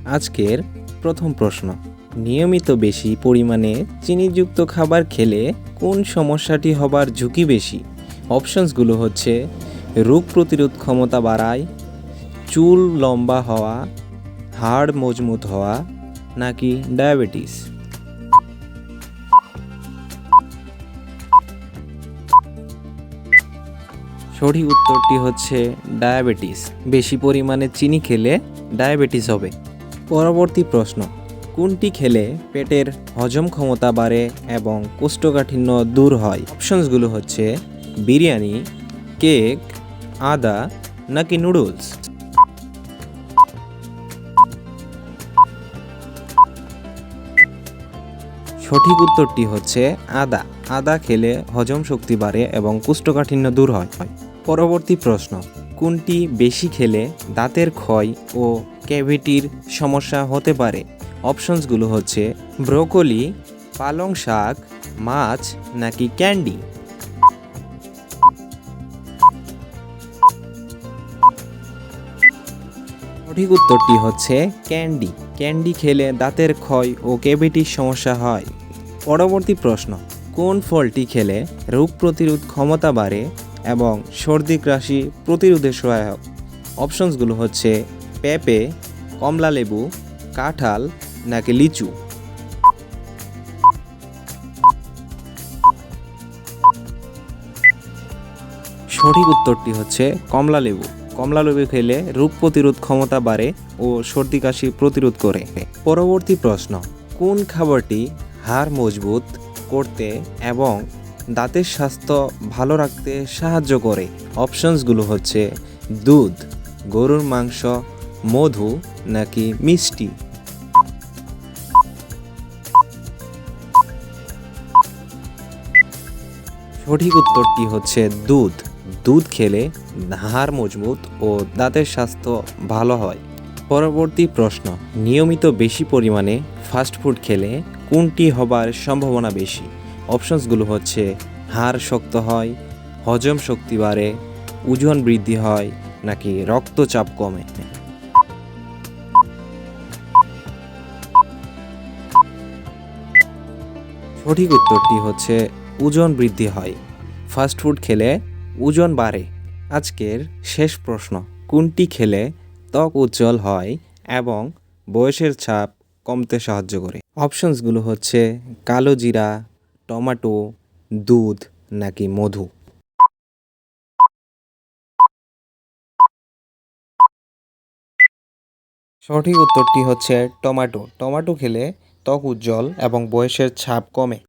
আজকের প্রথম প্রশ্ন, নিয়মিত বেশি পরিমাণে চিনিযুক্ত খাবার খেলে কোন সমস্যাটি হবার ঝুঁকি বেশি? অপশনসগুলো হচ্ছে রোগ প্রতিরোধ ক্ষমতা বাড়ায়, চুল লম্বা হওয়া, হাড় মজবুত হওয়া, নাকি ডায়াবেটিস। সঠিক উত্তরটি হচ্ছে ডায়াবেটিস। বেশি পরিমাণে চিনি খেলে ডায়াবেটিস হবে। পরবর্তী প্রশ্ন, কোনটি খেলে পেটের হজম ক্ষমতা বাড়ে এবং কোষ্ঠকাঠিন্য দূর হয়? অপশনসগুলো হচ্ছে বিরিয়ানি, কেক, আদা, নাকি নুডলস। সঠিক উত্তরটি হচ্ছে আদা। আদা খেলে হজম শক্তি বাড়ে এবং কোষ্ঠকাঠিন্য দূর হয়। পরবর্তী প্রশ্ন, কোনটি বেশি খেলে দাঁতের ক্ষয় ও ক্যাভিটির সমস্যা হতে পারে? অপশনসগুলো হচ্ছে ব্রোকলি, পালং শাক, মাছ, নাকি ক্যান্ডি। সঠিক উত্তরটি হচ্ছে ক্যান্ডি। ক্যান্ডি খেলে দাঁতের ক্ষয় ও ক্যাভিটির সমস্যা হয়। পরবর্তী প্রশ্ন, কোন ফলটি খেলে রোগ প্রতিরোধ ক্ষমতা বাড়ে এবং সর্দি কাশি প্রতিরোধে সহায়ক? অপশনসগুলো হচ্ছে পেঁপে, কমলালেবু, কাঁঠাল, নাকি লিচু। সঠিক উত্তরটি হচ্ছে কমলালেবু। কমলালেবু খেলে রোগ প্রতিরোধ ক্ষমতা বাড়ে ও সর্দি কাশি প্রতিরোধ করে। পরবর্তী প্রশ্ন, কোন খাবারটি হাড় মজবুত করতে এবং দাঁতের স্বাস্থ্য ভালো রাখতে সাহায্য করে? অপশনসগুলো হচ্ছে দুধ, গরুর মাংস, মধু, নাকি মিষ্টি। সঠিক উত্তরটি হচ্ছে দুধ। দুধ খেলে হাড় মজবুত ও দাঁতের স্বাস্থ্য ভালো হয়। পরবর্তী প্রশ্ন, নিয়মিত বেশি পরিমাণে ফাস্টফুড খেলে কোনটি হবার সম্ভাবনা বেশি? অপশনসগুলো হচ্ছে হাড় শক্ত হয়, হজম শক্তি বাড়ে, ওজন বৃদ্ধি হয়, নাকি রক্তচাপ কমে। সঠিক উত্তরটি হচ্ছে ওজন বৃদ্ধি হয়। ফাস্টফুড খেলে ওজন বাড়ে। আজকের শেষ প্রশ্ন, কোনটি খেলে ত্বক উজ্জ্বল হয় এবং বয়সের ছাপ কমতে সাহায্য করে? অপশনসগুলো হচ্ছে কালো জিরা, টমেটো, দুধ, নাকি মধু। সঠিক উত্তরটি হচ্ছে টমেটো। টমেটো খেলে ত্বক উজ্জ্বল এবং বয়সের ছাপ কমে।